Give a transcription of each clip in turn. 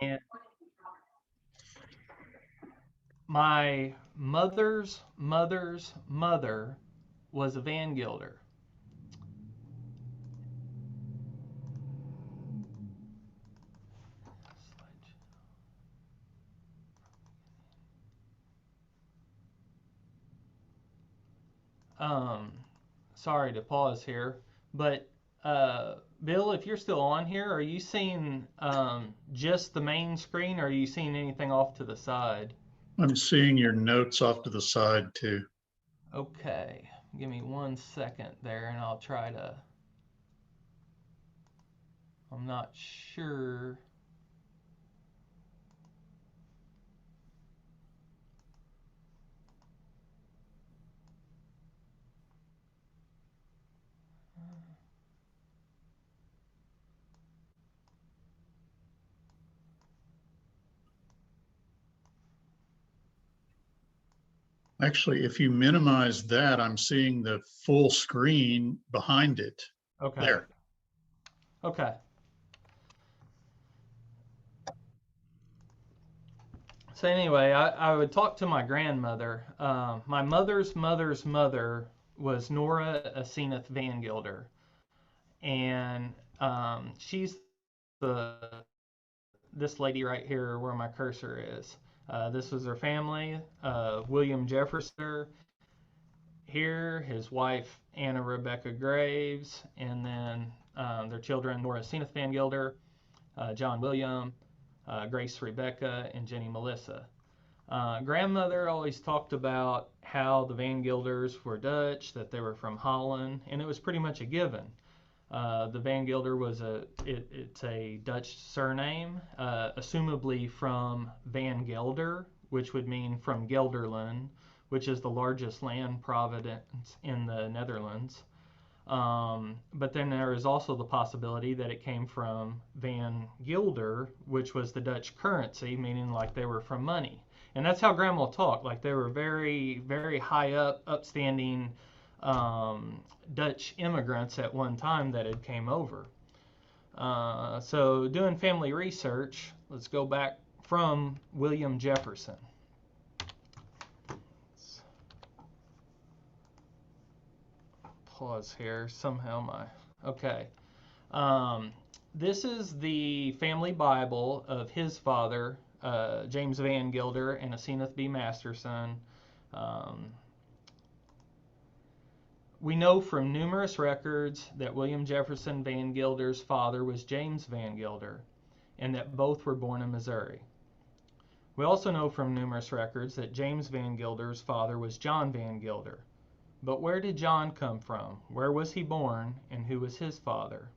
And my mother's mother was a Vangilder. Um, Sorry to pause here, but Bill, if you're still on here, are you seeing just the main screen, or are you seeing anything off to the side? I'm seeing your notes off to the side too. Okay, give me 1 second there, and I'll try to. I'm not sure. Actually, if you minimize that, I'm seeing the full screen behind it. Okay, There. okay. So anyway, I would talk to my grandmother. My mother's mother's mother was Nora Asenath Vangilder, and she's the this lady right here where my cursor is. This was her family. William Jefferson here, his wife Anna Rebecca Graves, and then their children Nora Asenath Vangilder, John William, Grace Rebecca, and Jenny Melissa. Grandmother always talked about how the Van Gilders were Dutch, that they were from Holland, and it was pretty much a given. The Van Gilder was it's a Dutch surname, assumably from Van Gelder, which would mean from Gelderland, which is the largest land province in the Netherlands. But then there is also the possibility that it came from Van Gilder, which was the Dutch currency, meaning like they were from money. And that's how Grandma talked. Like they were very, very high up, upstanding Dutch immigrants at one time that had came over. So doing family research, let's go back from William Jefferson. Let's pause here. Somehow my okay. Um, this is the family Bible of his father, James Van Gilder, and Asenath B. Masterson. Um, we know from numerous records that William Jefferson Van Gilder's father was James Van Gilder, and that both were born in Missouri. We also know from numerous records that James Van Gilder's father was John Van Gilder. But where did John come from? Where was he born, and who was his father?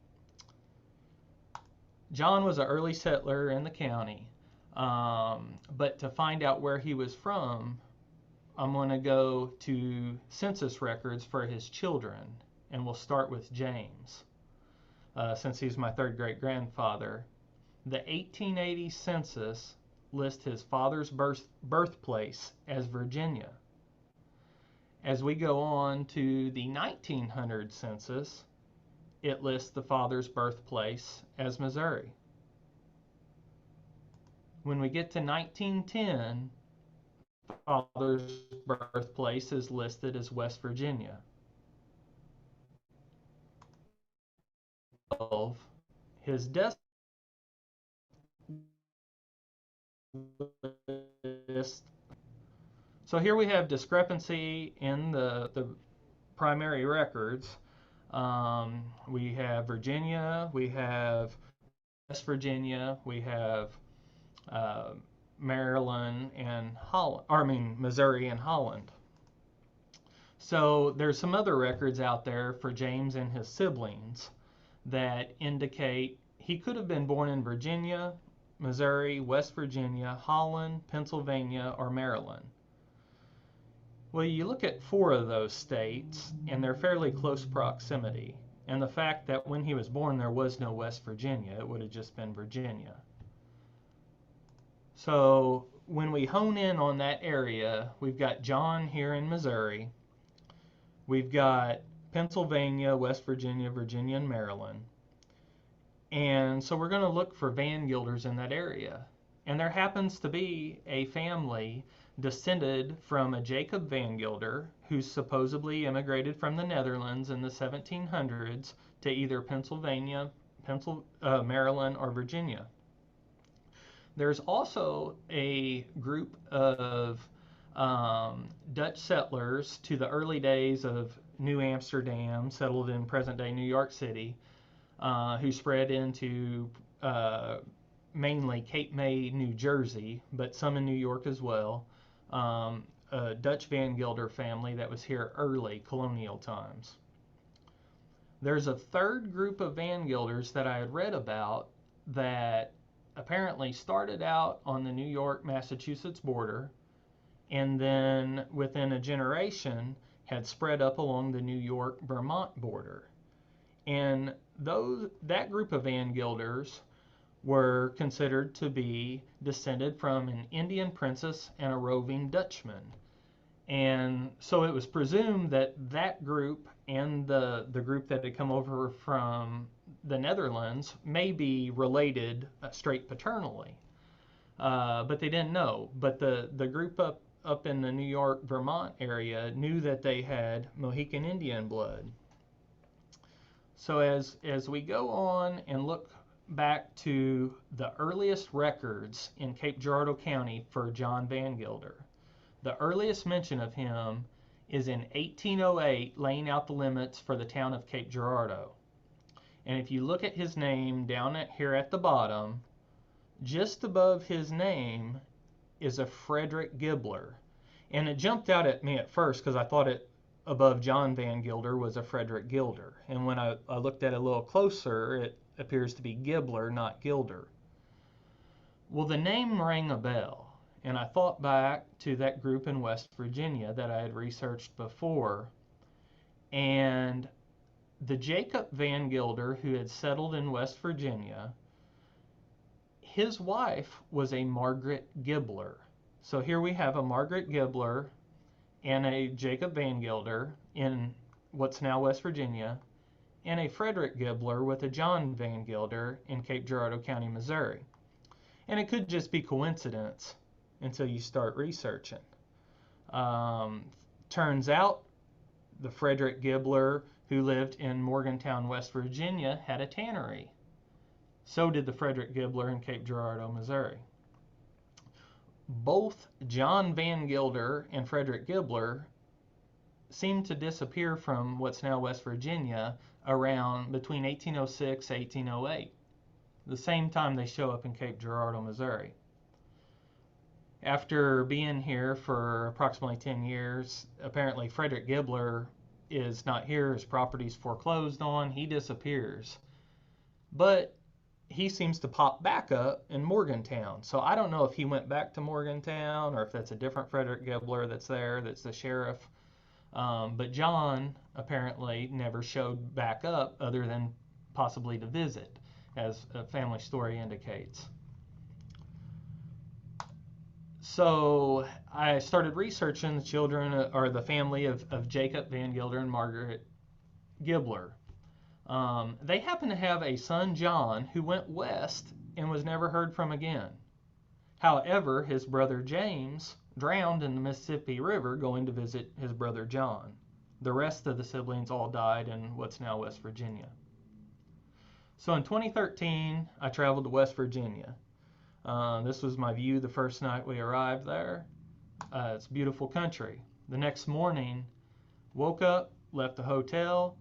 John was an early settler in the county, but to find out where he was from, I'm going to go to census records for his children, and we'll start with James, since he's my third great grandfather. The 1880 census lists his father's birthplace as Virginia. As we go on to the 1900 census, it lists the father's birthplace as Missouri. When we get to 1910, father's birthplace is listed as West Virginia. His death list. So here we have discrepancy in the primary records. We have Virginia, we have West Virginia, we have uh, Maryland and Holland, or I mean Missouri and Holland. So there's some other records out there for James and his siblings that indicate he could have been born in Virginia, Missouri, West Virginia, Holland, Pennsylvania, or Maryland. Well, you look at four of those states, and they're fairly close proximity. And the fact that when he was born there was no West Virginia, it would have just been Virginia. So when we hone in on that area, we've got John here in Missouri. We've got Pennsylvania, West Virginia, Virginia, and Maryland. And so we're going to look for Van Gilders in that area. And there happens to be a family descended from a Jacob Vangilder who supposedly immigrated from the Netherlands in the 1700s to either Pennsylvania, Maryland, or Virginia. There's also a group of Dutch settlers to the early days of New Amsterdam, settled in present day New York City, who spread into mainly Cape May, New Jersey, but some in New York as well. A Dutch Vangilder family that was here early colonial times. There's a third group of Vangilders that I had read about that apparently started out on the New York-Massachusetts border and then within a generation had spread up along the New York-Vermont border. And that group of Vangilders were considered to be descended from an Indian princess and a roving Dutchman. And so it was presumed that that group and the group that had come over from the Netherlands may be related straight paternally. But they didn't know. But the group up in the New York, Vermont area knew that they had Mohican Indian blood. So as we go on and look back to the earliest records in Cape Girardeau County for John Vangilder, the earliest mention of him is in 1808, laying out the limits for the town of Cape Girardeau. And if you look at his name down here at the bottom, just above his name is a Frederick Gibbler. And it jumped out at me at first because I thought it above John Vangilder was a Frederick Gilder. And when I looked at it a little closer, it appears to be Gibbler, not Gilder. Well, the name rang a bell. And I thought back to that group in West Virginia that I had researched before. And the Jacob Vangilder who had settled in West Virginia, his wife was a Margaret Gibbler. So here we have a Margaret Gibbler and a Jacob Vangilder in what's now West Virginia, and a Frederick Gibbler with a John Vangilder in Cape Girardeau County, Missouri. And it could just be coincidence until you start researching. Turns out the Frederick Gibbler who lived in Morgantown, West Virginia, had a tannery. So did the Frederick Gibbler in Cape Girardeau, Missouri. Both John Vangilder and Frederick Gibbler seemed to disappear from what's now West Virginia around between 1806 and 1808, the same time they show up in Cape Girardeau, Missouri. After being here for approximately 10 years, apparently Frederick Gibbler is not here, his property's foreclosed on, he disappears. But he seems to pop back up in Morgantown. So I don't know if he went back to Morgantown or if that's a different Frederick Gibbler that's there, that's the sheriff. But John apparently never showed back up other than possibly to visit, as a family story indicates. So I started researching the children or the family of Jacob Vangilder and Margaret Gibbler. They happen to have a son, John, who went west and was never heard from again. However, his brother James drowned in the Mississippi River going to visit his brother John. The rest of the siblings all died in what's now West Virginia. So in 2013, I traveled to West Virginia. This was my view the first night we arrived there. It's beautiful country. The next morning, woke up, left the hotel,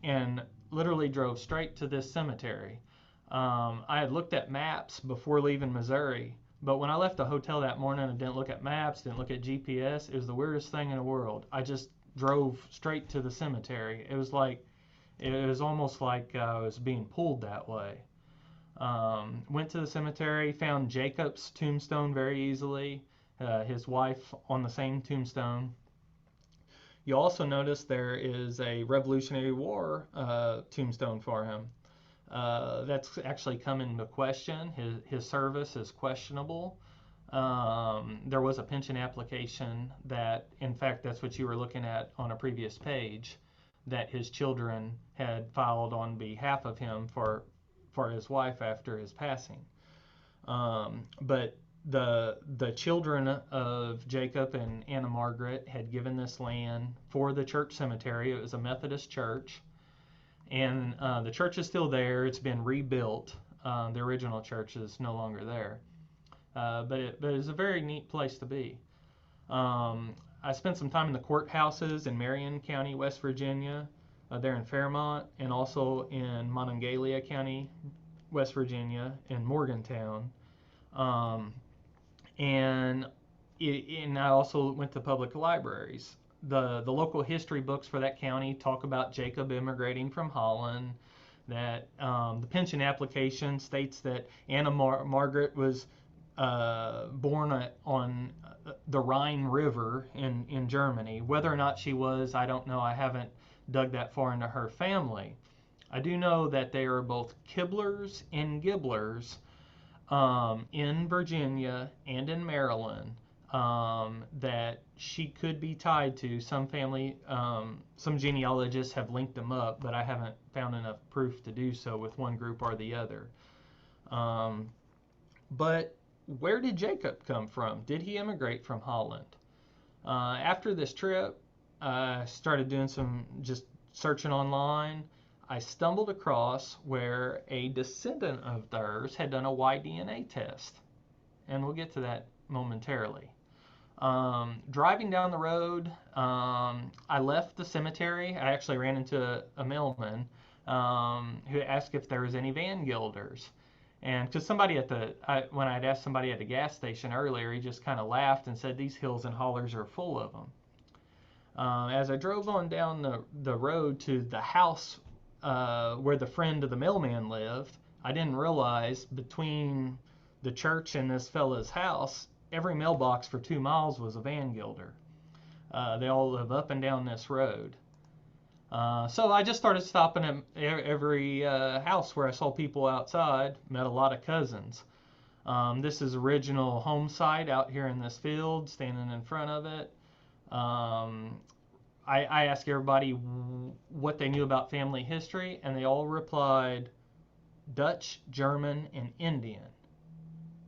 and literally drove straight to this cemetery. I had looked at maps before leaving Missouri, but when I left the hotel that morning and didn't look at maps, didn't look at GPS, it was the weirdest thing in the world. I just drove straight to the cemetery. It was almost like I was being pulled that way. Went to the cemetery, found Jacob's tombstone very easily, his wife on the same tombstone. You also notice there is a Revolutionary War tombstone for him. That's actually come into question. His service is questionable. There was a pension application that, in fact, that's what you were looking at on a previous page, that his children had filed on behalf of him for his wife after his passing. But the children of Jacob and Anna Margaret had given this land for the church cemetery. It was a Methodist church, and the church is still there. It's been rebuilt. The original church is no longer there, but it's a very neat place to be. I spent some time in the courthouses in Marion County, West Virginia, there in Fairmont, and also in Monongalia County, West Virginia, in Morgantown. Um, and and I also went to public libraries. The local history books for that county talk about Jacob immigrating from Holland. That the pension application states that Anna Margaret was born on the Rhine River in Germany. Whether or not she was, I don't know. I haven't dug that far into her family. I do know that they are both Kibblers and Gibblers in Virginia and in Maryland, that she could be tied to. Some family, some genealogists have linked them up, but I haven't found enough proof to do so with one group or the other. But where did Jacob come from? Did he immigrate from Holland? After this trip, I started doing some just searching online. I stumbled across where a descendant of theirs had done a Y-DNA test, and we'll get to that momentarily. Driving down the road, I left the cemetery. I actually ran into a mailman who asked if there was any Vangilders. And because when I'd asked somebody at the gas station earlier, he just kind of laughed and said, "These hills and hollers are full of them." As I drove on down the road to the house where the friend of the mailman lived, I didn't realize between the church and this fella's house, every mailbox for 2 miles was a Vangilder. They all live up and down this road. So I just started stopping at every house where I saw people outside, met a lot of cousins. This is original home site out here in this field, standing in front of it. I asked everybody what they knew about family history, and they all replied Dutch, German, and Indian.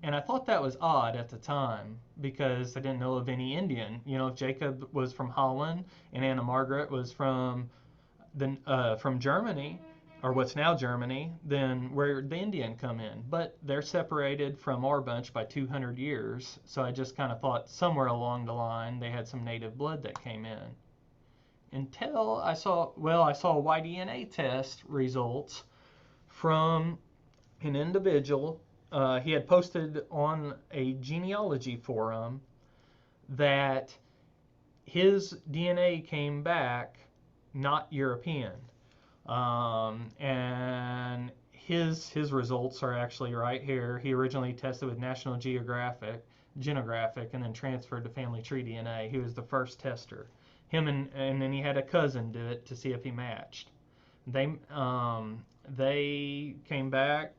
And I thought that was odd at the time because I didn't know of any Indian. You know, if Jacob was from Holland and Anna Margaret was from Germany, or what's now Germany, then where did the Indian come in? But they're separated from our bunch by 200 years, so I just kind of thought somewhere along the line they had some native blood that came in. Until I saw Y-DNA test results from an individual. He had posted on a genealogy forum that his DNA came back not European. And his results are actually right here. He originally tested with National Genographic, and then transferred to Family Tree DNA. He was the first tester. Him and then he had a cousin do it to see if he matched. They came back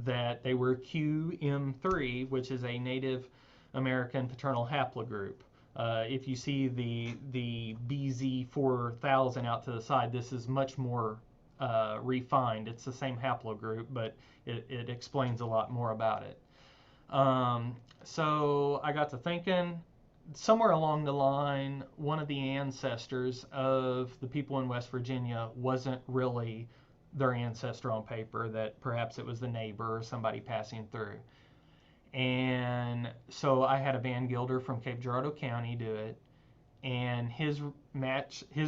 that they were QM3, which is a Native American paternal haplogroup. If you see the BZ4000 out to the side, this is much more refined. It's the same haplogroup, but it explains a lot more about it. So I got to thinking, somewhere along the line, one of the ancestors of the people in West Virginia wasn't really their ancestor on paper, that perhaps it was the neighbor or somebody passing through. And so I had a Vangilder from Cape Girardeau County do it, and his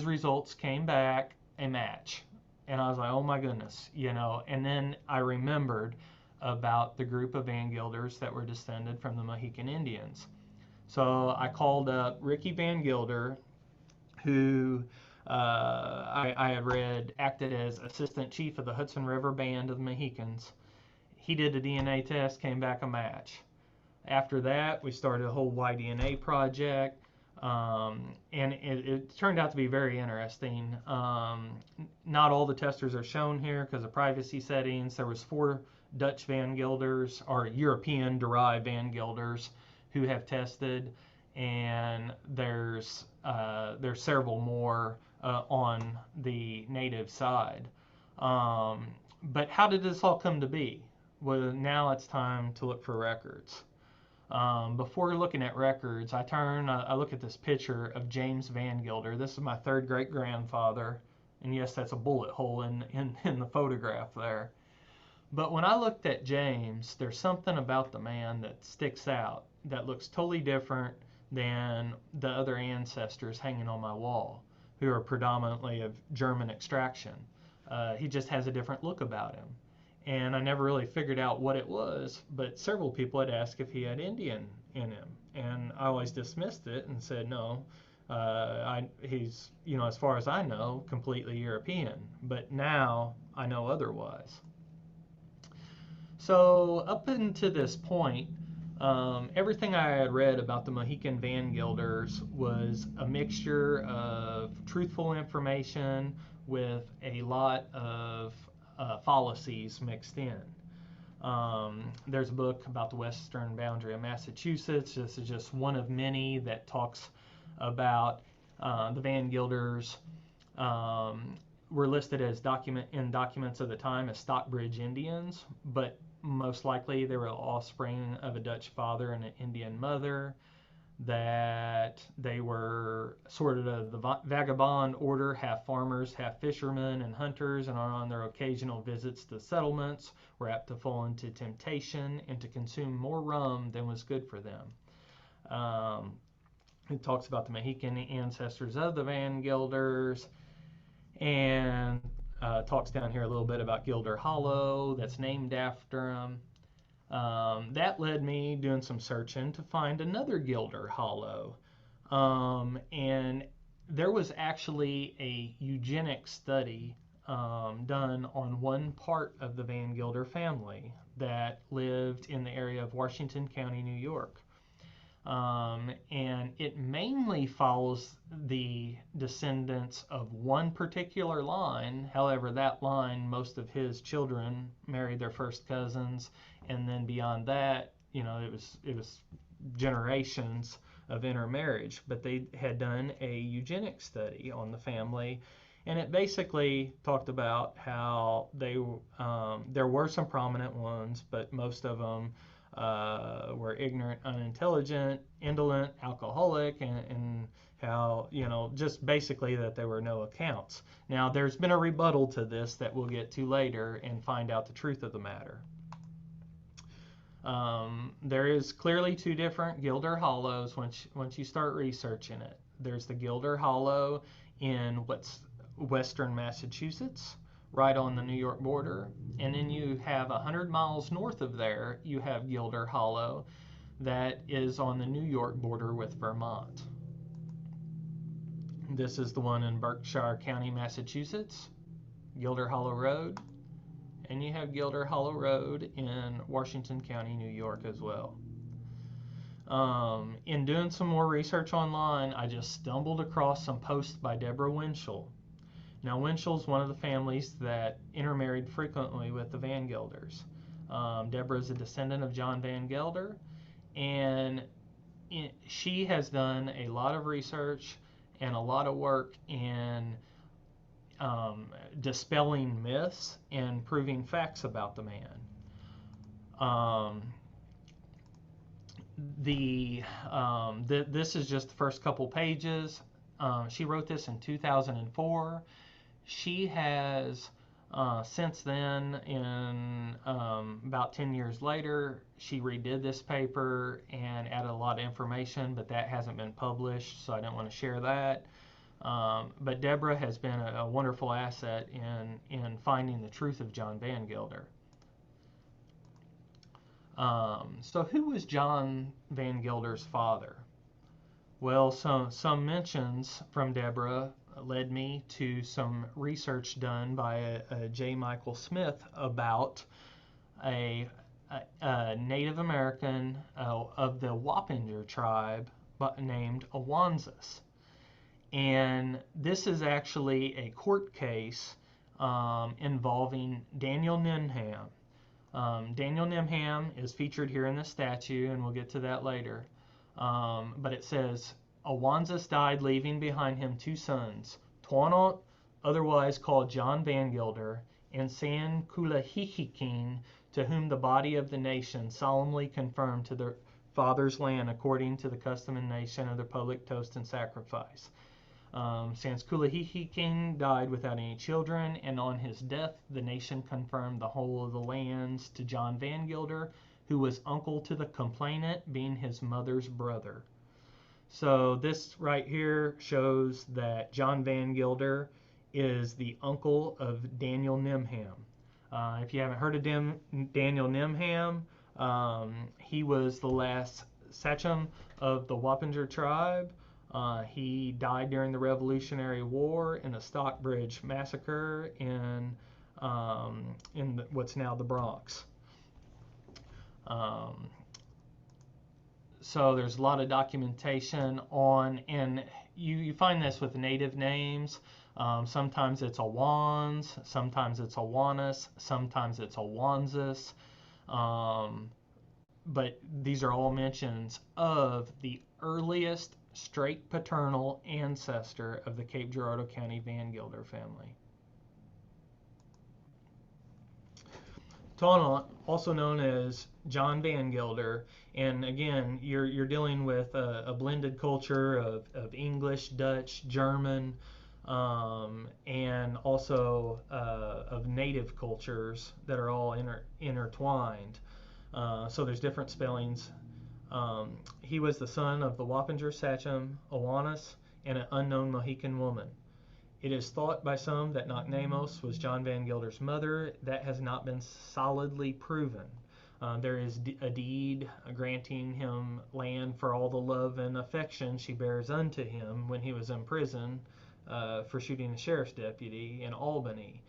results came back a match. And I was like, oh my goodness, you know. And then I remembered about the group of Vangilders that were descended from the Mohican Indians. So I called up Ricky Vangilder, who I had read acted as assistant chief of the Hudson River Band of the Mohicans. He did a DNA test, came back a match. After that, we started a whole Y-DNA project, and it turned out to be very interesting. Not all the testers are shown here because of privacy settings. There was 4 Dutch Vangilders, or European-derived Vangilders, who have tested, and there's several more on the native side. But how did this all come to be? well, now it's time to look for records. Before looking at records, I look at this picture of James Vangilder. This is my third great grandfather. And yes, that's a bullet hole in the photograph there. But when I looked at James, there's something about the man that sticks out that looks totally different than the other ancestors hanging on my wall, who are predominantly of German extraction. He just has a different look about him. And I never really figured out what it was, but several people had asked if he had Indian in him. And I always dismissed it and said, no, he's, as far as I know, completely European. But now I know otherwise. So up until this point, everything I had read about the Mohican Vangilders was a mixture of truthful information with a lot of fallacies mixed in. There's a book about the western boundary of Massachusetts. This is just one of many that talks about the Vangilders. Were listed as documents of the time as Stockbridge Indians, but most likely they were offspring of a Dutch father and an Indian mother, that they were sort of the vagabond order, half farmers, half fishermen and hunters, and on their occasional visits to settlements were apt to fall into temptation and to consume more rum than was good for them. It talks about the Mohican ancestors of the Vangilders, and talks down here a little bit about Gilder Hollow, that's named after him. That led me doing some searching to find another Gilder Hollow. And there was actually a eugenic study done on one part of the Vangilder family that lived in the area of Washington County, New York. And it mainly follows the descendants of one particular line. However, that line, most of his children married their first cousins, and then beyond that, it was generations of intermarriage. But they had done a eugenic study on the family, and it basically talked about how there were some prominent ones, but most of them were ignorant, unintelligent, indolent, alcoholic, and how, just basically that there were no accounts. Now, there's been a rebuttal to this that we'll get to later and find out the truth of the matter. There is clearly two different Gilder Hollows once you start researching it. There's the Gilder Hollow in what's western Massachusetts, right on the New York border, and then you have 100 miles north of there, you have Gilder Hollow that is on the New York border with Vermont. This is the one in Berkshire County, Massachusetts, Gilder Hollow Road, and you have Gilder Hollow Road in Washington County, New York as well. In doing some more research online, I just stumbled across some posts by Deborah Winchell. Now, Winchell's one of the families that intermarried frequently with the Vangilders. Deborah is a descendant of John Vangilder, and she has done a lot of research and a lot of work in dispelling myths and proving facts about the man. This is just the first couple pages. She wrote this in 2004. She has since then, in about 10 years later, she redid this paper and added a lot of information, but that hasn't been published, so I don't want to share that. But Deborah has been a wonderful asset in finding the truth of John Vangilder. So who was John Vangilder's father? Well, some mentions from Deborah led me to some research done by a J. Michael Smith about a Native American of the Wappinger tribe named Awanzas. And this is actually a court case involving Daniel Nimham. Daniel Nimham is featured here in the statue, and we'll get to that later. But it says, Awanzas died leaving behind him two sons, Tuanot, otherwise called John Vangilder, and San Kulahihikin, to whom the body of the nation solemnly confirmed to their father's land according to the custom and nation of their public toast and sacrifice. Sanscullihi king died without any children, and on his death the nation confirmed the whole of the lands to John Vangilder, who was uncle to the complainant, being his mother's brother. So this right here shows that John Vangilder is the uncle of Daniel Nimham. If you haven't heard of Daniel Nimham, he was the last sachem of the Wappinger tribe. He died during the Revolutionary War in a Stockbridge massacre in what's now the Bronx. So there's a lot of documentation on, and you find this with native names. Sometimes it's Awans, sometimes it's Awanas, sometimes it's Awanzas. But these are all mentions of the earliest straight paternal ancestor of the Cape Girardeau County Vangilder family. Taunt, also known as John Vangilder, and again, you're dealing with a blended culture of English, Dutch, German, and also of native cultures that are all intertwined. So there's different spellings. He was the son of the Wappinger sachem Awanas and an unknown Mohican woman. It is thought by some that Knocknamos was John Vangilder's mother. That has not been solidly proven. There is a deed granting him land for all the love and affection she bears unto him when he was in prison for shooting a sheriff's deputy in Albany.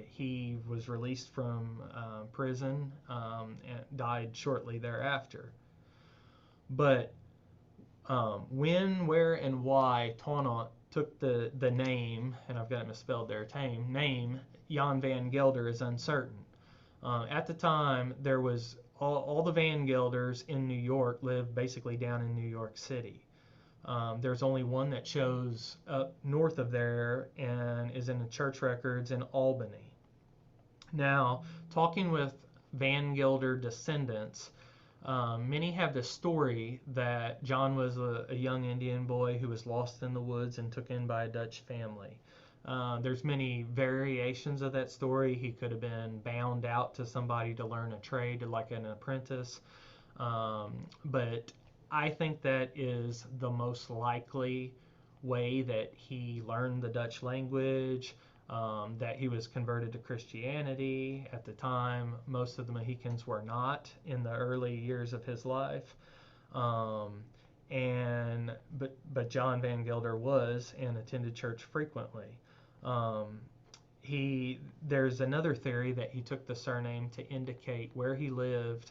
He was released from prison and died shortly thereafter. But when, where, and why Taunt took the name, and I've got it misspelled there, name Jan Vangilder is uncertain. At the time, there was all the Vangilders in New York lived basically down in New York City. There's only one that shows up north of there and is in the church records in Albany. Now, talking with Vangilder descendants, many have the story that John was a young Indian boy who was lost in the woods and took in by a Dutch family. There's many variations of that story. He could have been bound out to somebody to learn a trade, like an apprentice. But I think that is the most likely way that he learned the Dutch language, that he was converted to Christianity. At the time, most of the Mohicans were not in the early years of his life. But John Vangilder was and attended church frequently. There's another theory that he took the surname to indicate where he lived,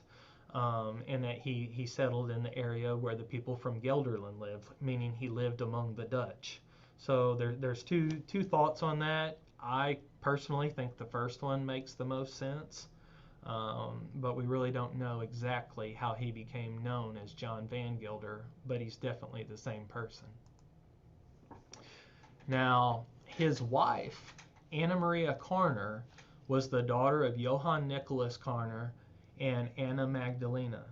and that he settled in the area where the people from Gelderland lived, meaning he lived among the Dutch. So there's two thoughts on that. I personally think the first one makes the most sense, but we really don't know exactly how he became known as John Vangilder, but he's definitely the same person. Now, his wife, Anna Maria Carner, was the daughter of Johann Nicholas Carner and Anna Magdalena.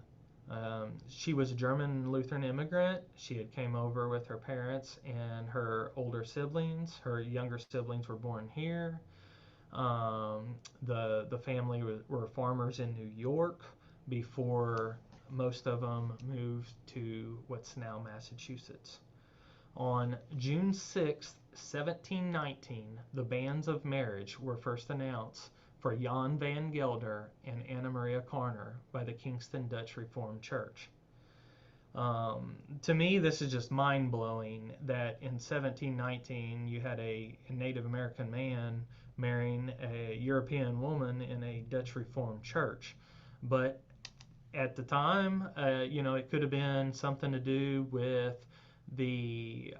She was a German Lutheran immigrant. She had came over with her parents and her older siblings. Her younger siblings were born here. The family were farmers in New York before most of them moved to what's now Massachusetts. On June 6, 1719, the banns of marriage were first announced for Jan Vangilder and Anna Maria Carner by the Kingston Dutch Reformed Church. To me, this is just mind-blowing that in 1719 you had a Native American man marrying a European woman in a Dutch Reformed church. But at the time, it could have been something to do with the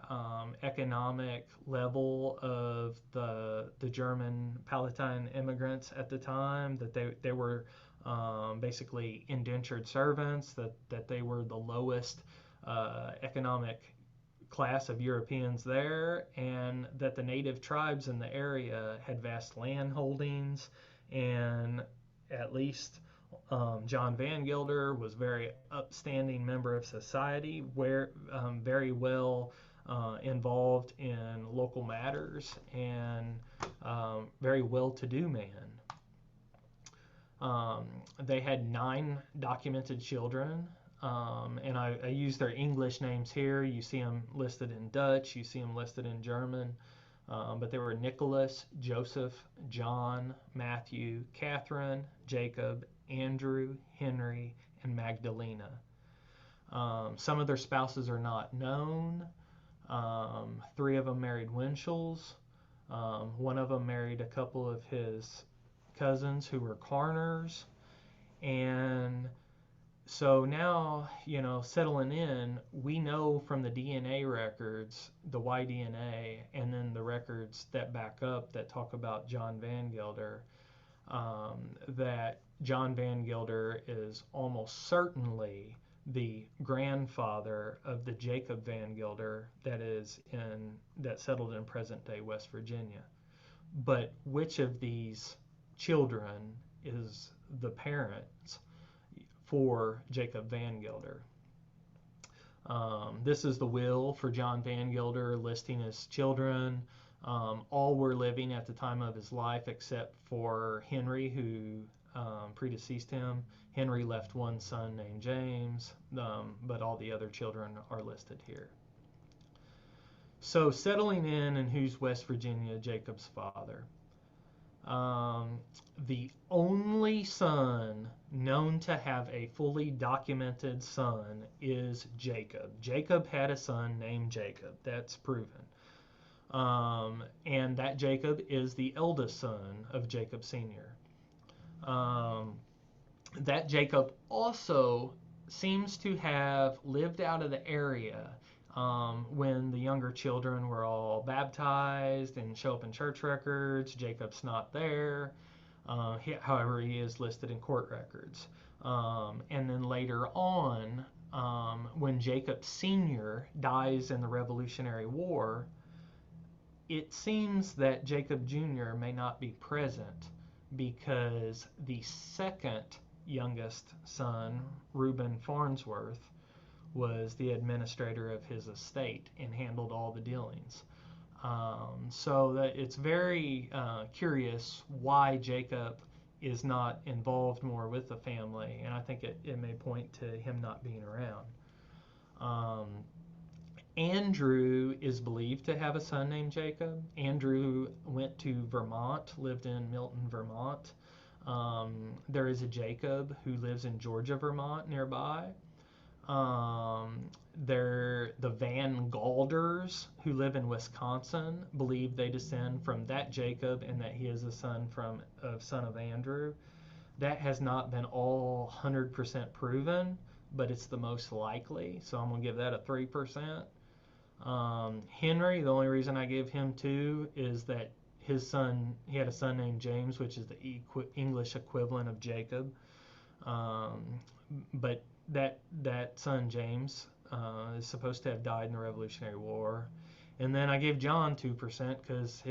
economic level of the German Palatine immigrants at the time, that they were basically indentured servants, that they were the lowest economic class of Europeans there, and that the native tribes in the area had vast land holdings, and at least John Vangilder was a very upstanding member of society, very well involved in local matters, and very well-to-do man. Um, they had 9 documented children, and I use their English names here. You see them listed in Dutch, you see them listed in German, but they were Nicholas, Joseph, John, Matthew, Catherine, Jacob, Andrew, Henry, and Magdalena. Some of their spouses are not known. 3 of them married Winchells. One of them married a couple of his cousins who were Carners. And so now, settling in, we know from the DNA records, the Y-DNA, and then the records that back up that talk about John Vangilder, that John Vangilder is almost certainly the grandfather of the Jacob Vangilder that settled in present-day West Virginia. But which of these children is the parents for Jacob Vangilder? This is the will for John Vangilder listing his children. All were living at the time of his life except for Henry, who predeceased him. Henry left one son named James, but all the other children are listed here. So settling in, and who's West Virginia, Jacob's father? The only son known to have a fully documented son is Jacob. Jacob had a son named Jacob. That's proven. And that Jacob is the eldest son of Jacob Sr. That Jacob also seems to have lived out of the area when the younger children were all baptized and show up in church records. Jacob's not there. However, he is listed in court records. And then later on, when Jacob Sr. dies in the Revolutionary War, it seems that Jacob Jr. may not be present because the second youngest son, Reuben Farnsworth, was the administrator of his estate and handled all the dealings. So that it's very curious why Jacob is not involved more with the family, and I think it may point to him not being around. Andrew is believed to have a son named Jacob. Andrew went to Vermont, lived in Milton, Vermont. There is a Jacob who lives in Georgia, Vermont, nearby. The Vangilders, who live in Wisconsin, believe they descend from that Jacob and that he is a son of Andrew. That has not been all 100% proven, but it's the most likely, so I'm going to give that a 3%. Henry, the only reason I gave him 2 is that he had a son named James, which is the English equivalent of Jacob. But that son James is supposed to have died in the Revolutionary War. And then I gave John 2% because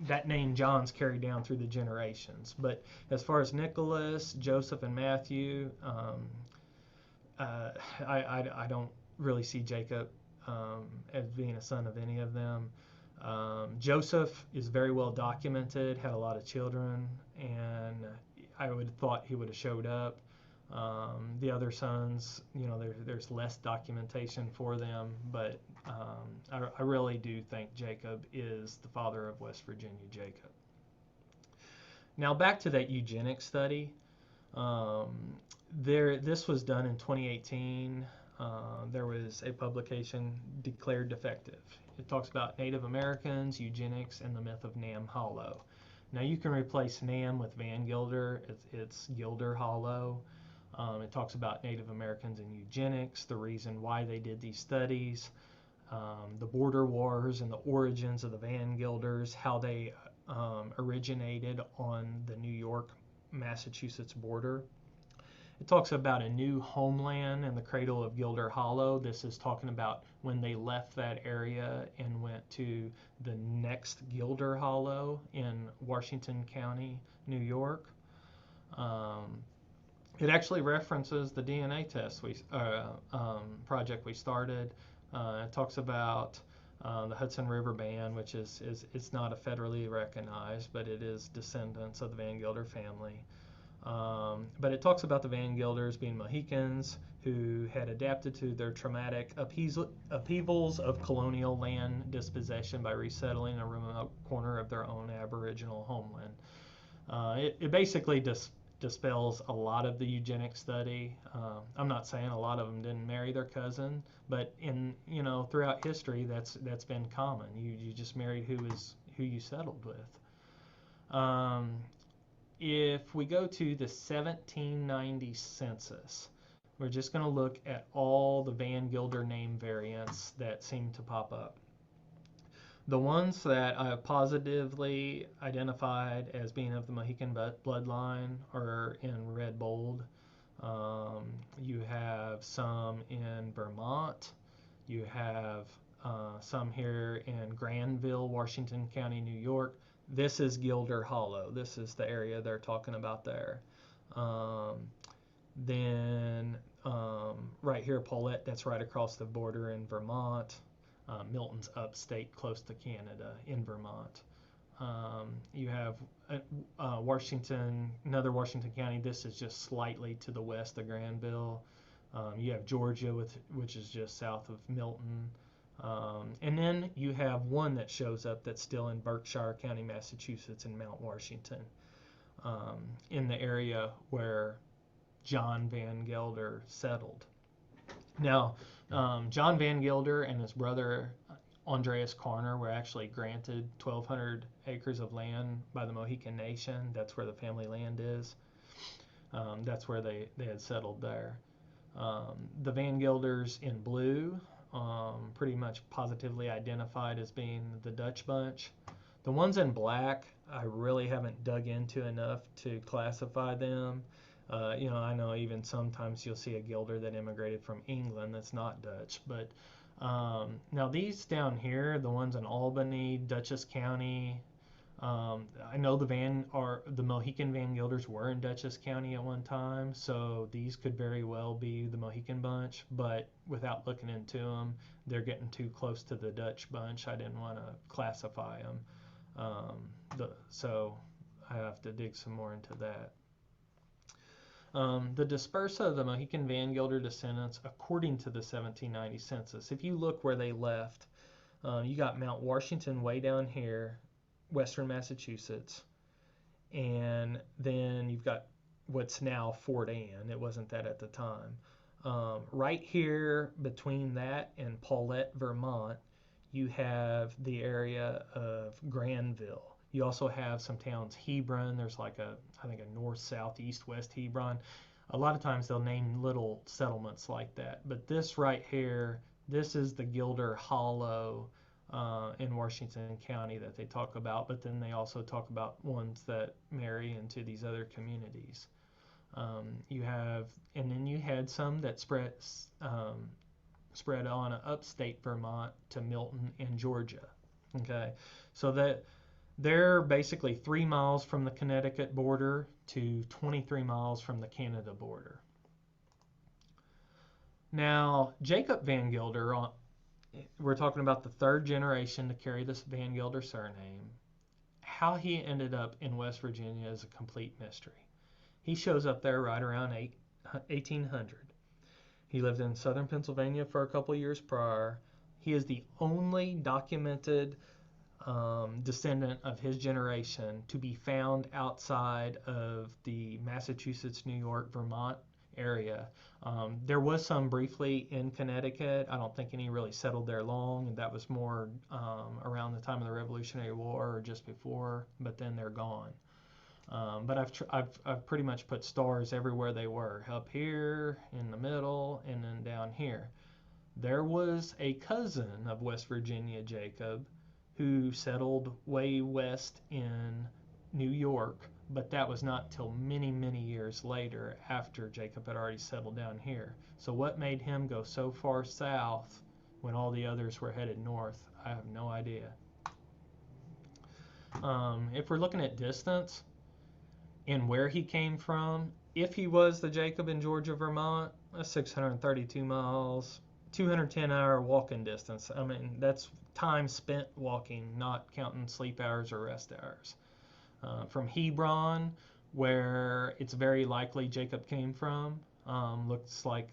that name John's carried down through the generations. But as far as Nicholas, Joseph, and Matthew, I don't really see Jacob as being a son of any of them. Joseph is very well documented, had a lot of children, and I would have thought he would have showed up. The other sons, there's less documentation for them, but I really do think Jacob is the father of West Virginia Jacob. Now back to that eugenics study. This was done in 2018. There was a publication declared defective. It talks about Native Americans, eugenics, and the myth of Nam Hollow. Now you can replace Nam with Vangilder. It's Gilder Hollow. It talks about Native Americans and eugenics, the reason why they did these studies, the border wars and the origins of the Vangilders, how they originated on the New York-Massachusetts border. It talks about a new homeland in the cradle of Gilder Hollow. This is talking about when they left that area and went to the next Gilder Hollow in Washington County, New York. It actually references the DNA test project we started. It talks about the Hudson River Band, which is it's not a federally recognized, but it is descendants of the Vangilder family. But it talks about the Vangilders being Mohicans who had adapted to their traumatic upheavals of colonial land dispossession by resettling a remote corner of their own Aboriginal homeland. It basically dispels a lot of the eugenic study. I'm not saying a lot of them didn't marry their cousin, but throughout history that's been common. You just married who you settled with. If we go to the 1790 census, we're just going to look at all the Vangilder name variants that seem to pop up. The ones that I have positively identified as being of the Mohican bloodline are in red bold. You have some in Vermont. You have some here in Granville, Washington County, New York. This is Gilder Hollow. This is the area they're talking about there. Then right here, Paulette, that's right across the border in Vermont. Milton's upstate, close to Canada, in Vermont. You have Washington, another Washington County. This is just slightly to the west of Granville. You have Georgia, which is just south of Milton. And then you have one that shows up that's still in Berkshire County, Massachusetts, in Mount Washington, in the area where John Vangilder settled. Now, John Vangilder and his brother Andreas Carner were actually granted 1,200 acres of land by the Mohican Nation. That's where the family land is. That's where they had settled there. The Vangilders in blue, pretty much positively identified as being the Dutch bunch. The ones in black, I really haven't dug into enough to classify them. I know even sometimes you'll see a Gilder that immigrated from England that's not Dutch. But now these down here, the ones in Albany, Dutchess County, I know the Mohican Vangilders were in Dutchess County at one time, so these could very well be the Mohican bunch. But without looking into them, they're getting too close to the Dutch bunch. I didn't want to classify them, so I have to dig some more into that. The dispersa of the Mohican Vangilder descendants, according to the 1790 census, if you look where they left, you got Mount Washington way down here, western Massachusetts, and then you've got what's now Fort Anne. It wasn't that at the time. Right here between that and Paulette, Vermont, you have the area of Granville. You also have some towns, Hebron. There's like I think a north, south, east, west Hebron. A lot of times they'll name little settlements like that. But this right here, this is the Gilder Hollow in Washington County that they talk about. But then they also talk about ones that marry into these other communities. And then you had some that spread on upstate Vermont to Milton and Georgia. Okay, so that they're basically 3 miles from the Connecticut border to 23 miles from the Canada border. Now, Jacob Vangilder, we're talking about the third generation to carry this Vangilder surname. How he ended up in West Virginia is a complete mystery. He shows up there right around 1800. He lived in southern Pennsylvania for a couple years prior. He is the only documented descendant of his generation to be found outside of the Massachusetts, New York, Vermont area. There was some briefly in Connecticut. I don't think any really settled there long, and that was more around the time of the Revolutionary War or just before, but then they're gone. But I've pretty much put stars everywhere they were, up here, in the middle, and then down here. There was a cousin of West Virginia, Jacob, who settled way west in New York, but that was not till many, many years later after Jacob had already settled down here. So what made him go so far south when all the others were headed north? I have no idea. If we're looking at distance and where he came from, if he was the Jacob in Georgia, Vermont, that's 632 miles, 210-hour walking distance. I mean, that's time spent walking, not counting sleep hours or rest hours. From Hebron, where it's very likely Jacob came from, looks like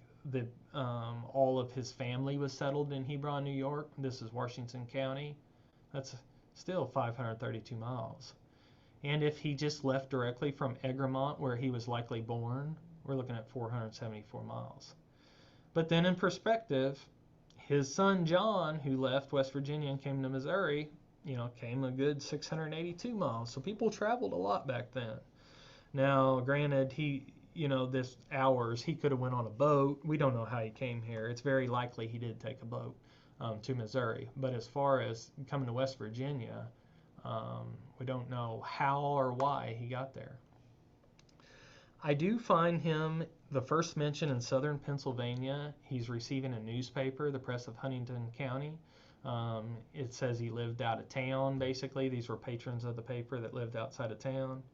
all of his family was settled in Hebron, New York. This is Washington County. That's still 532 miles. And if he just left directly from Egremont, where he was likely born, we're looking at 474 miles. But then in perspective, his son John, who left West Virginia and came to Missouri, came a good 682 miles. So people traveled a lot back then. Now, granted, this hours, he could have went on a boat. We don't know how he came here. It's very likely he did take a boat to Missouri. But as far as coming to West Virginia, we don't know how or why he got there. I do find him the first mention in southern Pennsylvania. He's receiving a newspaper, the Press of Huntington County. It says he lived out of town, basically. These were patrons of the paper that lived outside of town.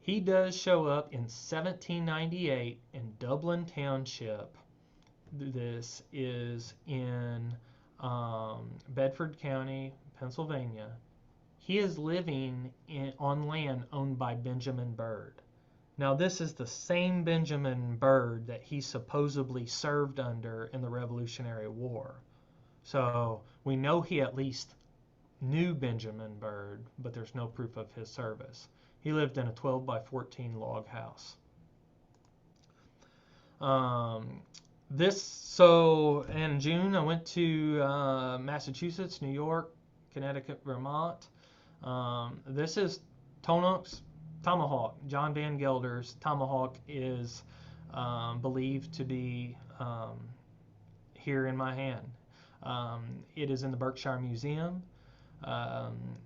He does show up in 1798 in Dublin Township. This is in Bedford County, Pennsylvania. He is living on land owned by Benjamin Byrd. Now, this is the same Benjamin Byrd that he supposedly served under in the Revolutionary War. So we know he at least knew Benjamin Byrd, but there's no proof of his service. He lived in a 12 by 14 log house. So in June, I went to Massachusetts, New York, Connecticut, Vermont. This is Tonuk's tomahawk. John Vangilder's tomahawk is believed to be here in my hand. It is in the Berkshire Museum.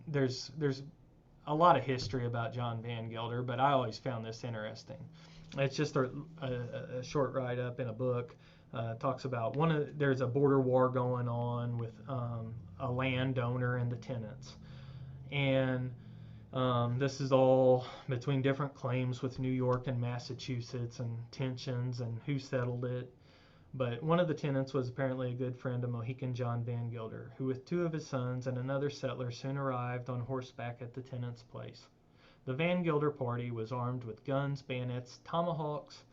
There's a lot of history about John Vangilder, but I always found this interesting. It's just a short write-up in a book. Talks about there's a border war going on with a landowner and the tenants. And this is all between different claims with New York and Massachusetts and tensions and who settled it. But one of the tenants was apparently a good friend of Mohican John Vangilder, who with two of his sons and another settler soon arrived on horseback at the tenant's place. The Vangilder party was armed with guns, bayonets, tomahawks.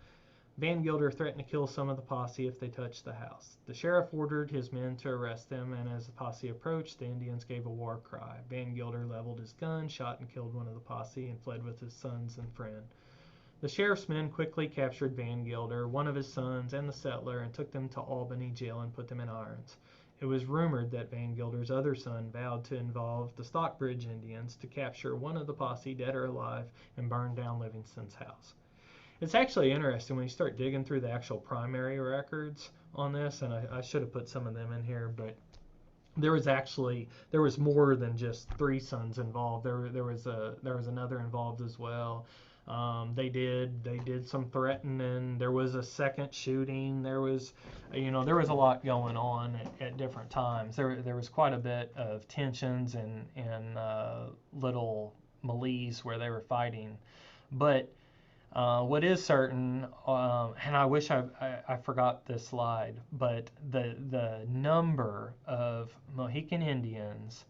Vangilder threatened to kill some of the posse if they touched the house. The sheriff ordered his men to arrest them, and as the posse approached, the Indians gave a war cry. Vangilder leveled his gun, shot and killed one of the posse, and fled with his sons and friend. The sheriff's men quickly captured Vangilder, one of his sons, and the settler, and took them to Albany jail and put them in irons. It was rumored that Vangilder's other son vowed to involve the Stockbridge Indians to capture one of the posse, dead or alive, and burn down Livingston's house. It's actually interesting when you start digging through the actual primary records on this, and I should have put some of them in here, but there was more than just three sons involved. There was another involved as well. They did some threatening. There was a second shooting. There was a lot going on at different times. There was quite a bit of tensions and little melees where they were fighting. But what is certain, and I wish I forgot this slide, but the number of Mohican Indians,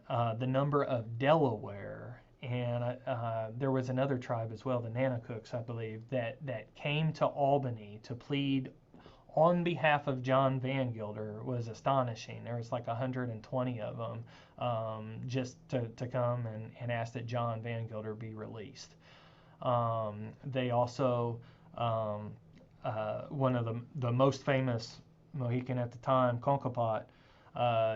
the number of Delaware, and there was another tribe as well, the Nanticooks, I believe, that came to Albany to plead on behalf of John Vangilder was astonishing. There was like 120 of them just to come and ask that John Vangilder be released. They also, one of the most famous Mohican at the time, Concopat,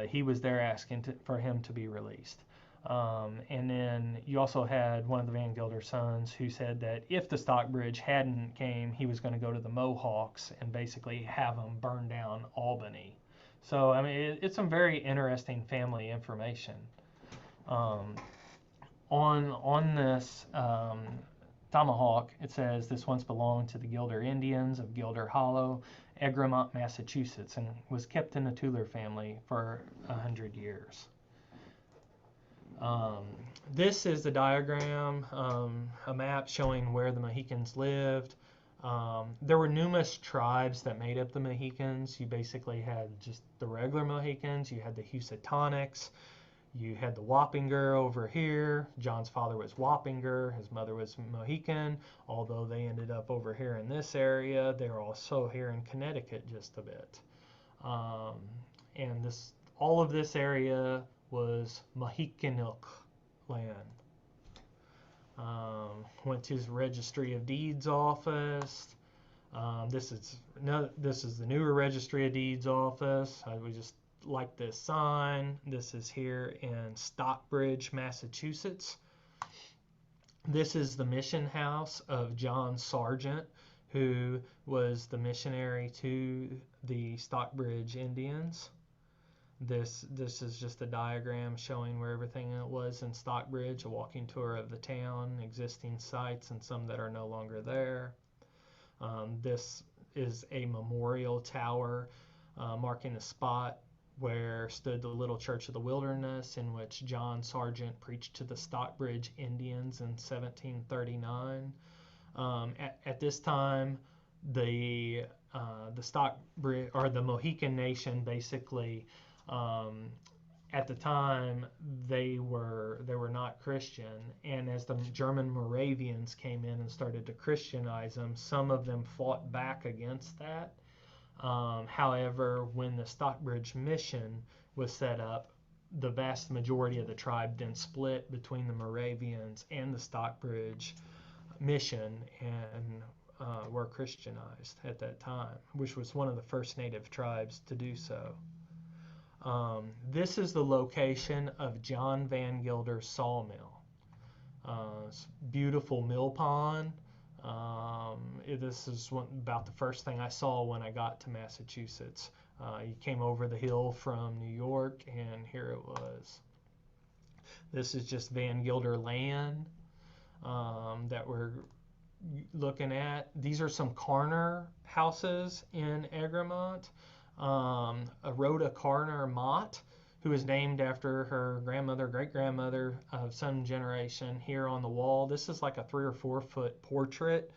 he was there asking for him to be released. And then you also had one of the Vangilder sons who said that if the Stockbridge hadn't came, he was going to go to the Mohawks and basically have them burn down Albany. So, I mean, it's some very interesting family information. On this tomahawk, it says this once belonged to the Gilder Indians of Gilder Hollow, Egremont, Massachusetts, and was kept in the Tuller family for 100 years. Um, this is the diagram, a map showing where the Mohicans lived. There were numerous tribes that made up the Mohicans. You basically had just the regular Mohicans, you had the Housatonics, you had the Wappinger over here. John's father was Wappinger, his mother was Mohican. Although they ended up over here in this area, they're also here in Connecticut just a bit. Um, and all of this area was Mohicanic land. Went to his Registry of Deeds office. This is the newer Registry of Deeds office. We just like this sign. This is here in Stockbridge, Massachusetts. This is the mission house of John Sargent, who was the missionary to the Stockbridge Indians. This is just a diagram showing where everything was in Stockbridge, a walking tour of the town, existing sites, and some that are no longer there. This is a memorial tower marking the spot where stood the little Church of the Wilderness, in which John Sargent preached to the Stockbridge Indians in 1739. At this time, the Stockbridge, or the Mohican Nation, basically, at the time they were not Christian, and as the German Moravians came in and started to Christianize them, some of them fought back against that. However, when the Stockbridge Mission was set up, the vast majority of the tribe then split between the Moravians and the Stockbridge Mission, and were Christianized at that time, which was one of the first native tribes to do so. This is the location of John Vangilder's sawmill. Beautiful mill pond. This is about the first thing I saw when I got to Massachusetts. You came over the hill from New York, and here it was. This is just Vangilder land that we're looking at. These are some Carner houses in Egremont. Rhoda Carner Mott, who is named after her grandmother, great-grandmother of some generation, here on the wall. This is like a 3 or 4 foot portrait.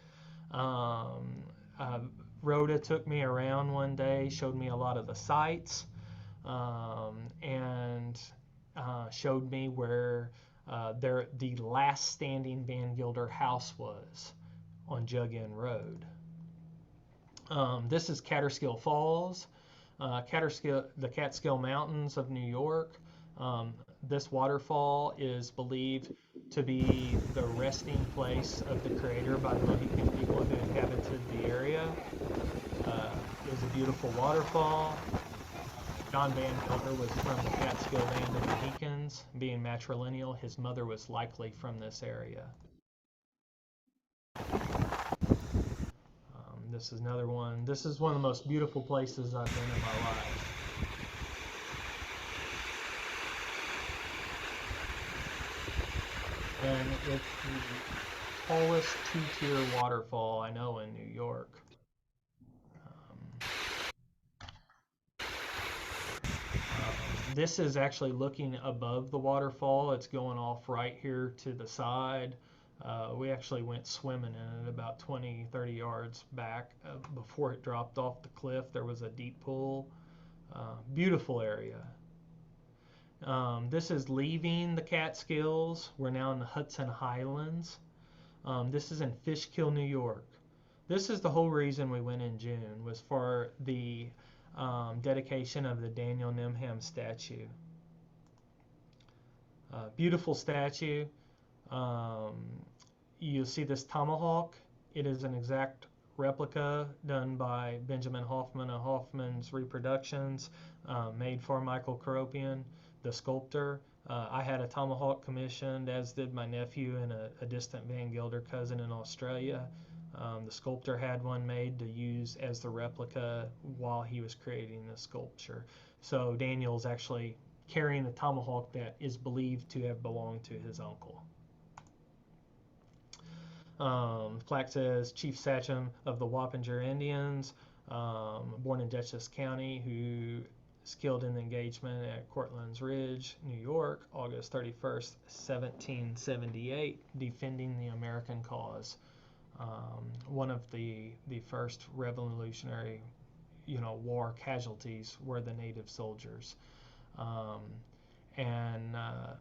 Rhoda took me around one day, showed me a lot of the sites, and showed me where the last standing Vangilder house was on Jug Inn Road. This is Catskill Falls, the Catskill Mountains of New York. This waterfall is believed to be the resting place of the Creator by the Mohican people who inhabited the area. It was a beautiful waterfall. John Vangilder was from the Catskill Band of Mohicans. Being matrilineal, his mother was likely from this area. This is another one. This is one of the most beautiful places I've been in my life. And it's the tallest two-tier waterfall I know in New York. This is actually looking above the waterfall. It's going off right here to the side. We actually went swimming in it about 20-30 yards back. Before it dropped off the cliff, there was a deep pool. Beautiful area. This is leaving the Catskills. We're now in the Hudson Highlands. This is in Fishkill, New York. This is the whole reason we went in June, was for the dedication of the Daniel Nimham statue. Beautiful statue. You'll see this tomahawk. It is an exact replica done by Benjamin Hoffman of Hoffman's Reproductions, made for Michael Coropian, the sculptor. I had a tomahawk commissioned, as did my nephew and a distant Vangilder cousin in Australia. The sculptor had one made to use as the replica while he was creating the sculpture. So Daniel's actually carrying a tomahawk that is believed to have belonged to his uncle. The plaque says Chief Sachem of the Wappinger Indians, born in Dutchess County, who was killed in the engagement at Cortlands Ridge, New York, August 31st, 1778, defending the American cause. One of the first Revolutionary, war casualties were the native soldiers. Um,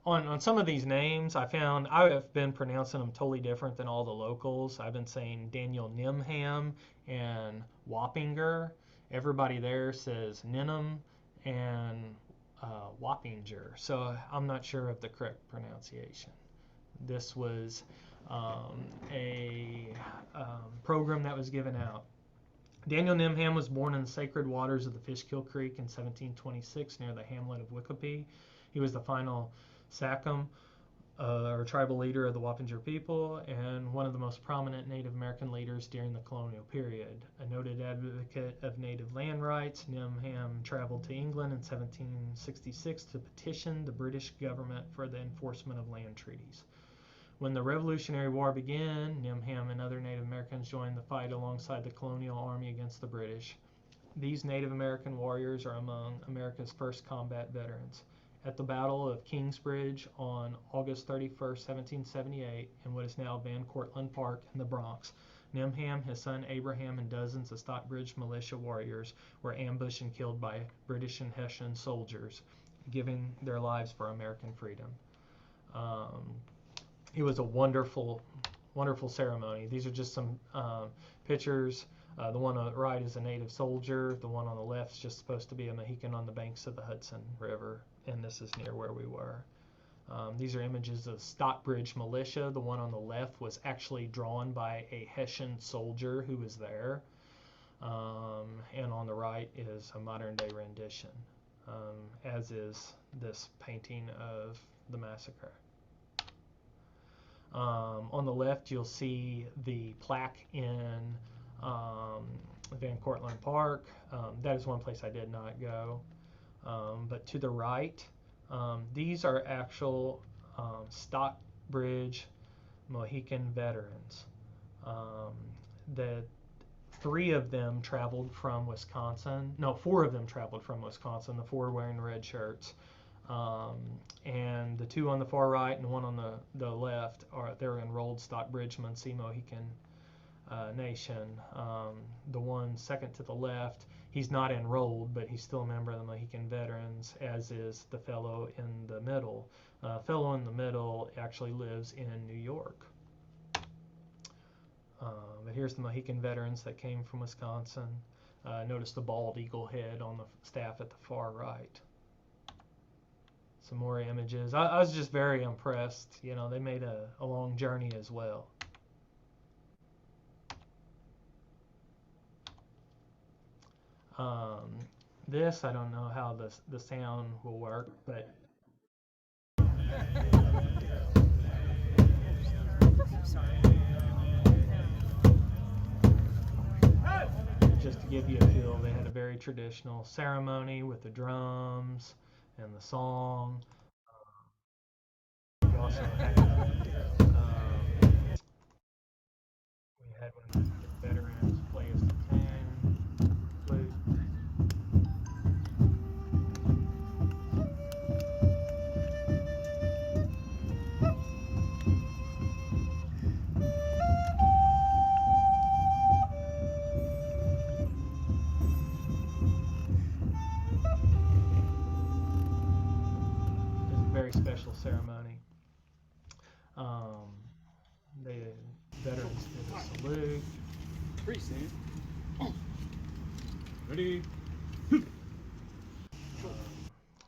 on some of these names, I have been pronouncing them totally different than all the locals. I've been saying Daniel Nimham and Wappinger. Everybody there says Ninham and Wappinger, so I'm not sure of the correct pronunciation. This was a program that was given out. Daniel Nimham was born in the sacred waters of the Fishkill Creek in 1726 near the hamlet of Wickopee. He was the final Sachem, or tribal leader of the Wappinger people, and one of the most prominent Native American leaders during the colonial period. A noted advocate of native land rights, Nimham traveled to England in 1766 to petition the British government for the enforcement of land treaties. When the Revolutionary War began, Nimham and other Native Americans joined the fight alongside the colonial army against the British. These Native American warriors are among America's first combat veterans. At the Battle of Kingsbridge on August 31st, 1778, in what is now Van Cortlandt Park in the Bronx, Nimham, his son Abraham, and dozens of Stockbridge militia warriors were ambushed and killed by British and Hessian soldiers, giving their lives for American freedom. It was a wonderful, wonderful ceremony. These are just some pictures. The one on the right is a native soldier. The one on the left is just supposed to be a Mohican on the banks of the Hudson River, and this is near where we were. These are images of Stockbridge militia. The one on the left was actually drawn by a Hessian soldier who was there. And on the right is a modern day rendition, as is this painting of the massacre. On the left, you'll see the plaque in Van Cortlandt Park. That is one place I did not go. But to the right, these are actual Stockbridge Mohican veterans. The three of them traveled from Wisconsin. No, four of them traveled from Wisconsin. The four wearing red shirts. And the two on the far right and one on the left they're enrolled Stockbridge Munsee Mohican Nation. The one second to the left, he's not enrolled, but he's still a member of the Mohican Veterans, as is the fellow in the middle. Fellow in the middle actually lives in New York. But here's the Mohican Veterans that came from Wisconsin. Notice the bald eagle head on the staff at the far right. Some more images. I was just very impressed. They made a long journey as well. This, I don't know how the sound will work, but just to give you a feel, they had a very traditional ceremony with the drums and the song. We also had one of the veterans play us the tune, flute. It's a very special ceremony. The veterans did a salute. Pretty soon. Ready?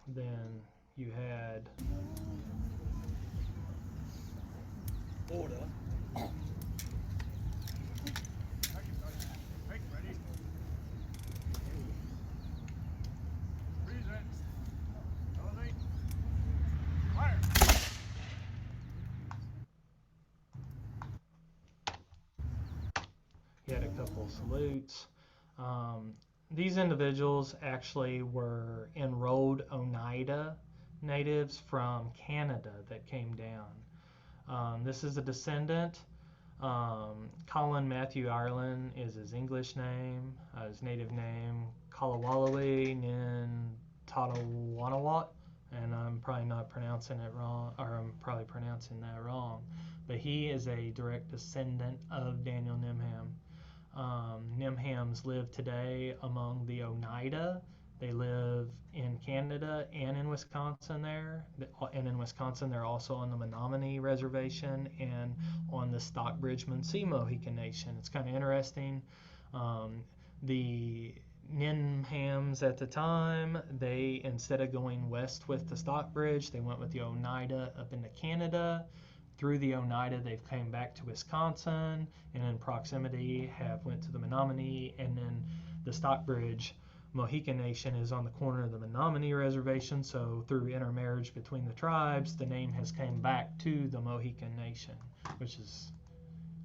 Then you had Order. He had a couple salutes. These individuals actually were enrolled Oneida natives from Canada that came down. This is a descendant. Colin Matthew Ireland is his English name. His native name, Kalawalawi Nin Tatawanawat, and I'm probably not pronouncing it wrong, or I'm probably pronouncing that wrong, but he is a direct descendant of Daniel Nimham. Nimhams live today among the Oneida. They live in Canada and in Wisconsin there. And in Wisconsin, they're also on the Menominee Reservation and on the Stockbridge-Munsee Mohican Nation. It's kind of interesting. The Nimhams at the time, they, instead of going west with the Stockbridge, they went with the Oneida up into Canada. Through the Oneida, they've came back to Wisconsin, and in proximity have went to the Menominee, and then the Stockbridge Mohican Nation is on the corner of the Menominee Reservation, so through intermarriage between the tribes, the name has came back to the Mohican Nation, which is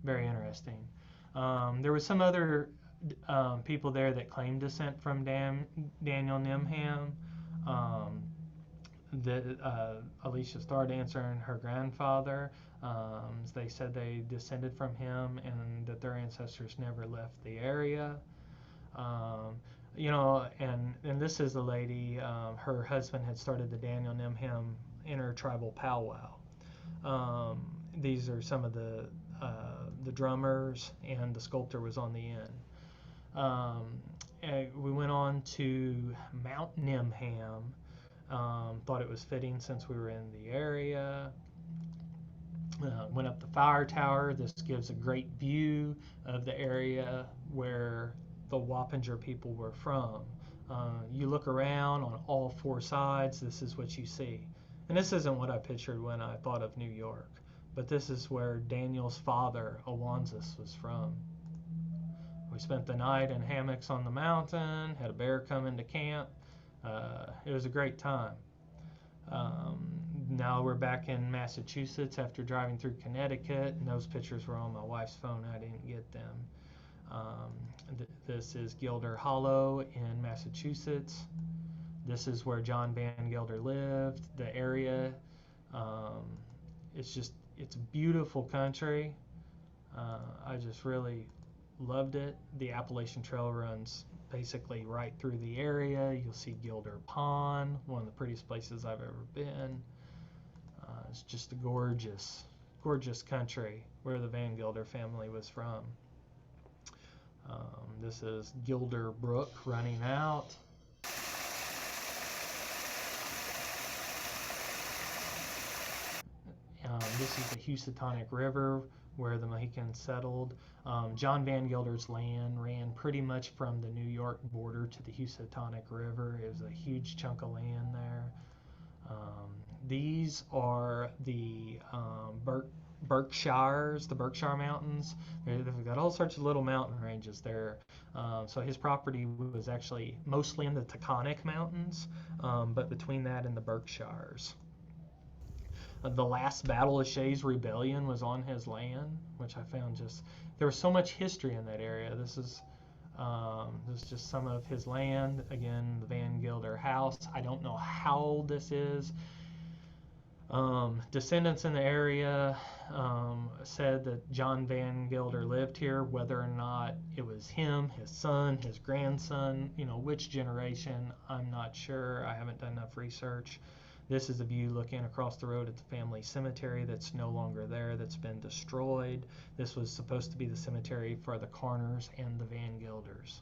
very interesting. There was some other people there that claimed descent from Daniel Nimham. Alicia started answering her grandfather. They said they descended from him and that their ancestors never left the area. And this is a lady, her husband had started the Daniel Nimham intertribal powwow. These are some of the drummers, and the sculptor was on the end. We went on to Mount Nimham. Thought it was fitting since we were in the area. Went up the fire tower. This gives a great view of the area where the Wappinger people were from. You look around on all four sides, this is what you see. And this isn't what I pictured when I thought of New York, but this is where Daniel's father, Awanzis, was from. We spent the night in hammocks on the mountain, had a bear come into camp. It was a great time. Now we're back in Massachusetts after driving through Connecticut, and those pictures were on my wife's phone. I didn't get them. This is Gilder Hollow in Massachusetts. This is where John Vangilder lived. The area, it's beautiful country. I just really loved it. The Appalachian Trail runs basically right through the area. You'll see Gilder Pond, one of the prettiest places I've ever been. It's just a gorgeous, gorgeous country where the Vangilder family was from. This is Gilder Brook running out. This is the Housatonic River where the Mohicans settled. John Vangilder's land ran pretty much from the New York border to the Housatonic River. It was a huge chunk of land there. These are the Berkshires, the Berkshire Mountains. They've got all sorts of little mountain ranges there. So his property was actually mostly in the Taconic Mountains, but between that and the Berkshires. The last Battle of Shays Rebellion was on his land, which I found there was so much history in that area. This is just some of his land. Again, the Vangilder house. I don't know how old this is. Descendants in the area said that John Vangilder lived here. Whether or not it was him, his son, his grandson, which generation, I'm not sure. I haven't done enough research. This is a view looking across the road at the family cemetery that's no longer there, that's been destroyed. This was supposed to be the cemetery for the Carners and the Vangilders.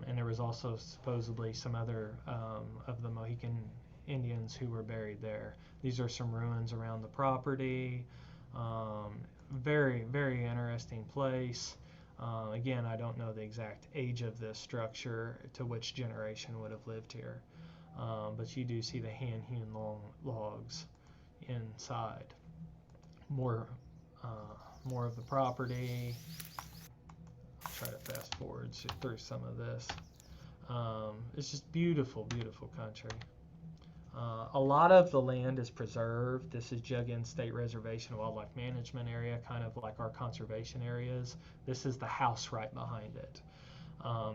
And there was also supposedly some other of the Mohican Indians who were buried there. These are some ruins around the property. Very, very interesting place. Again, I don't know the exact age of this structure, to which generation would have lived here. But you do see the hand-hewn logs inside. More of the property. I'll try to fast forward through some of this. It's just beautiful, beautiful country. A lot of the land is preserved. This is Juggins State Reservation Wildlife Management Area, kind of like our conservation areas. This is the house right behind it.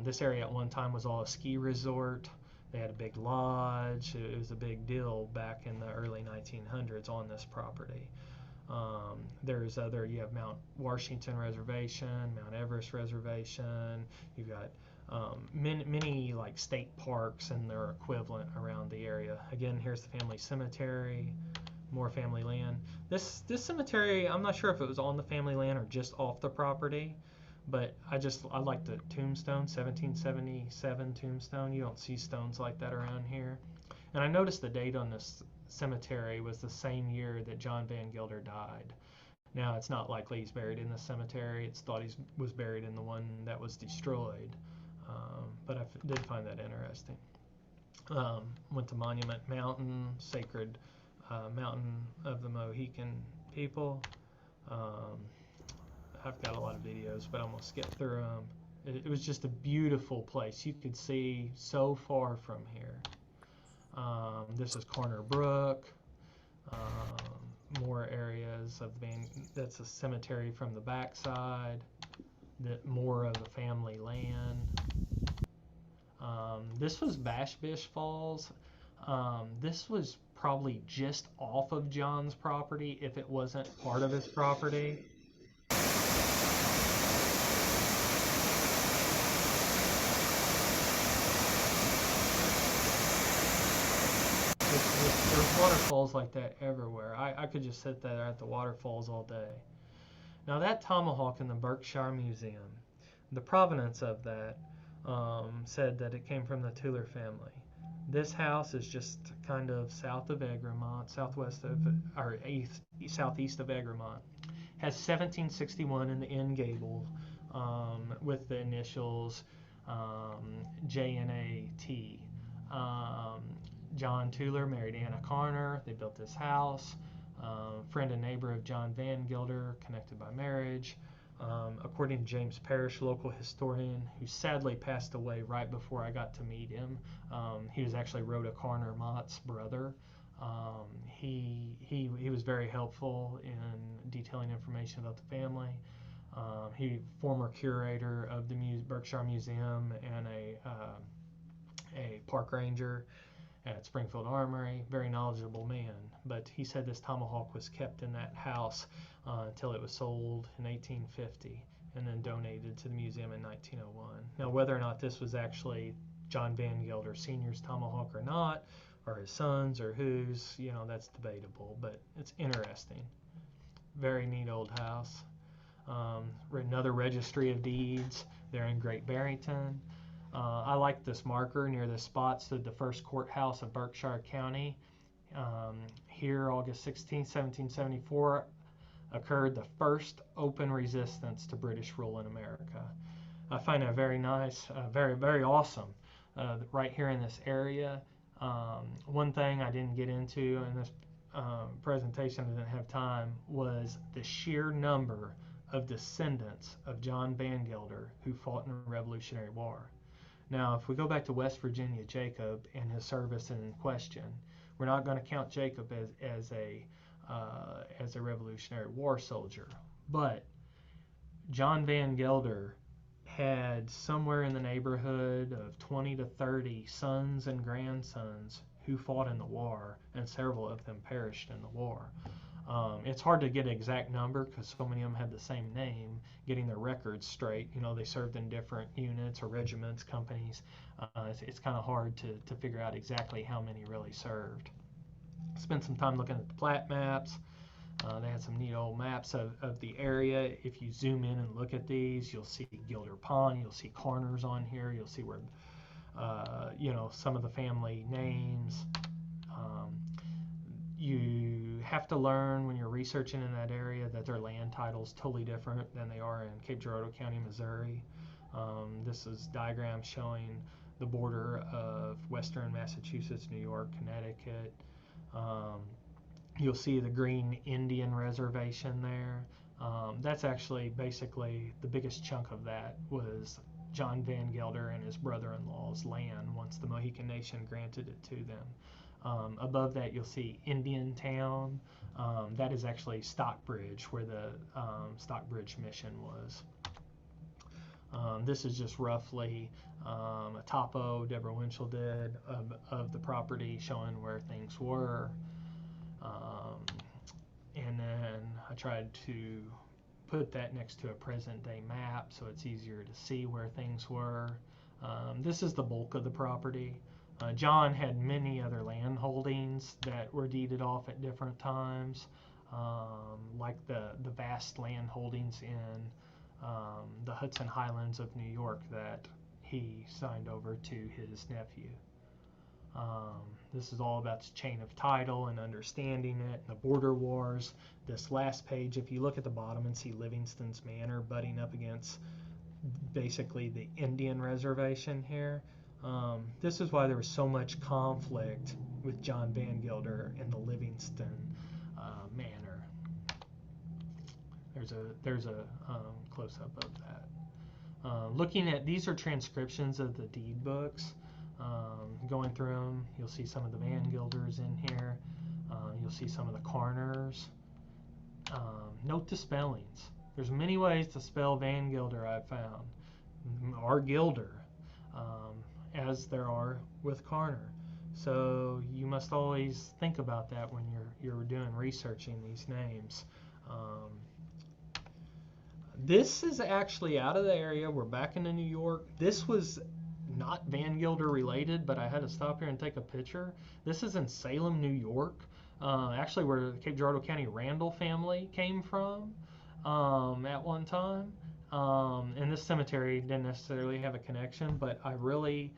This area at one time was all a ski resort. They had a big lodge. It was a big deal back in the early 1900s on this property. You have Mount Washington Reservation, Mount Everest Reservation. You've got many like state parks and their equivalent around the area. Again, here's the family cemetery, more family land. This cemetery, I'm not sure if it was on the family land or just off the property, but I like the tombstone, 1777 tombstone. You don't see stones like that around here. And I noticed the date on this cemetery was the same year that John Vangilder died. Now, it's not likely he's buried in the cemetery. It's thought he was buried in the one that was destroyed. But I did find that interesting. Went to Monument Mountain, sacred mountain of the Mohican people. I've got a lot of videos, but I'm going to skip through them. It was just a beautiful place. You could see so far from here. This is Corner Brook. More areas of that's a cemetery from the backside. More of the family land. This was Bashbish Falls. This was probably just off of John's property if it wasn't part of his property. There's waterfalls like that everywhere. I could just sit there at the waterfalls all day. Now that tomahawk in the Berkshire Museum, the provenance of that said that it came from the Tuller family. This house is just kind of south of Egremont, southeast of Egremont. Has 1761 in the end gable with the initials J&A-T. John Tuller married Anna Carner. They built this house. Friend and neighbor of John Vangilder, connected by marriage. According to James Parrish, local historian, who sadly passed away right before I got to meet him. He was actually Rhoda Carner Mott's brother. He was very helpful in detailing information about the family. He former curator of the Berkshire Museum and a park ranger at Springfield Armory, very knowledgeable man. But he said this tomahawk was kept in that house until it was sold in 1850 and then donated to the museum in 1901. Now, whether or not this was actually John Vangilder Sr.'s tomahawk or not, or his son's or whose, that's debatable, but it's interesting. Very neat old house. Another registry of deeds there in Great Barrington. I like this marker near the spot stood the first courthouse of Berkshire County. Here, August 16, 1774, occurred the first open resistance to British rule in America. I find that very nice, very, very awesome. Right here in this area. One thing I didn't get into in this presentation, I didn't have time, was the sheer number of descendants of John Vangilder who fought in the Revolutionary War. Now, if we go back to West Virginia, Jacob and his service in question, we're not going to count Jacob as a Revolutionary War soldier, but John Vangilder had somewhere in the neighborhood of 20 to 30 sons and grandsons who fought in the war, and several of them perished in the war. It's hard to get an exact number because so many of them had the same name, getting their records straight. They served in different units or regiments, companies. It's kind of hard to figure out exactly how many really served. Spent some time looking at the plat maps. They had some neat old maps of the area. If you zoom in and look at these, you'll see Gilder Pond. You'll see corners on here. You'll see where, some of the family names. You have to learn when you're researching in that area that their land title's totally different than they are in Cape Girardeau County, Missouri. This is diagram showing the border of western Massachusetts, New York, Connecticut. You'll see the Green Indian Reservation there. That's actually basically the biggest chunk of that was John Vangilder and his brother-in-law's land once the Mohican Nation granted it to them. Above that, you'll see Indian Town. That is actually Stockbridge, where the Stockbridge mission was. This is just roughly a topo Deborah Winchell did of the property, showing where things were. And then I tried to put that next to a present day map so it's easier to see where things were. This is the bulk of the property. John had many other land holdings that were deeded off at different times, like the vast land holdings in the Hudson Highlands of New York that he signed over to his nephew. This is all about the chain of title and understanding it, and the border wars. This last page, if you look at the bottom and see Livingston's Manor butting up against basically the Indian reservation here, this is why there was so much conflict with John Vangilder and the Livingston Manor. There's a close-up of that. Looking at, these are transcriptions of the deed books. Going through them, you'll see some of the Vangilders in here. You'll see some of the Carners. Note the spellings. There's many ways to spell Vangilder I've found, or Gilder, as there are with Carner. So you must always think about that when you're doing researching these names. This is actually out of the area. We're back into New York. This was not Vangilder related, but I had to stop here and take a picture. This is in Salem, New York, actually where the Cape Girardeau County Randall family came from at one time. And this cemetery didn't necessarily have a connection, but I really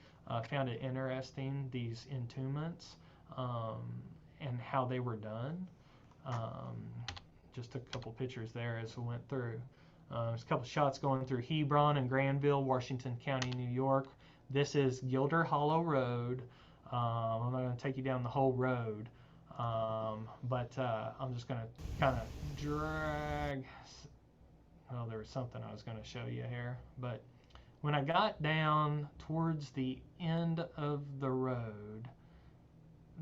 found it interesting, these entombments and how they were done. Just took a couple pictures there as we went through. There's a couple shots going through Hebron and Granville, Washington County, New York. This is Gilder Hollow Road. I'm not going to take you down the whole road, but I'm just going to kind of drag. Oh, there was something I was going to show you here, but when I got down towards the end of the road,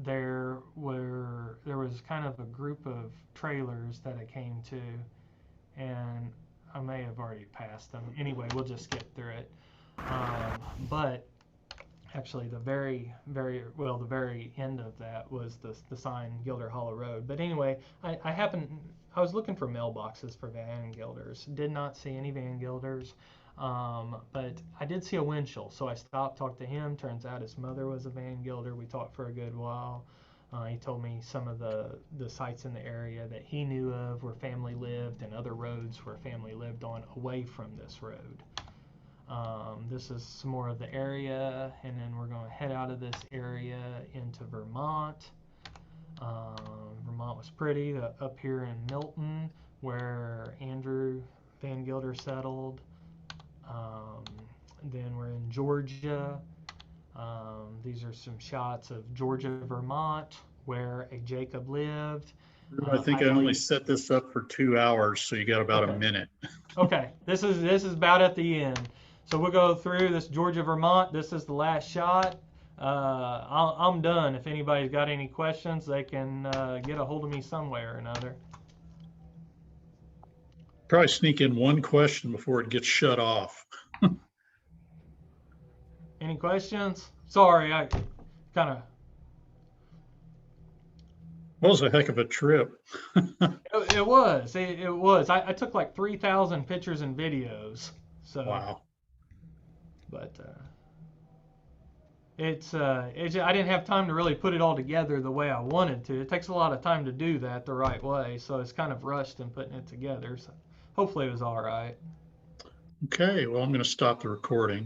there was kind of a group of trailers that I came to, and I may have already passed them. Anyway, we'll just skip through it. But actually, the very end of that was the sign Gilder Hollow Road. But anyway, I was looking for mailboxes for Vangilders. Did not see any Vangilders, but I did see a Winchell. So I stopped, talked to him. Turns out his mother was a Vangilder. We talked for a good while. He told me some of the sites in the area that he knew of where family lived, and other roads where family lived on away from this road. This is some more of the area, and then we're going to head out of this area into Vermont. Vermont was pretty. Up here in Milton, where Andrew Vangilder settled. Then we're in Georgia. These are some shots of Georgia, Vermont, where a Jacob lived. I think I only set this up for 2 hours, so you got about a minute. Okay, this is about at the end. So we'll go through this Georgia, Vermont. This is the last shot. I'm done. If anybody's got any questions, they can get a hold of me some way or another. Probably sneak in one question before it gets shut off. Any questions? Sorry, I kind of... Well, it was a heck of a trip. It was. It was. I took like 3,000 pictures and videos. So. Wow. But I didn't have time to really put it all together the way I wanted to. It takes a lot of time to do that the right way, so it's kind of rushed in putting it together. So hopefully it was all right. Okay, well, I'm going to stop the recording.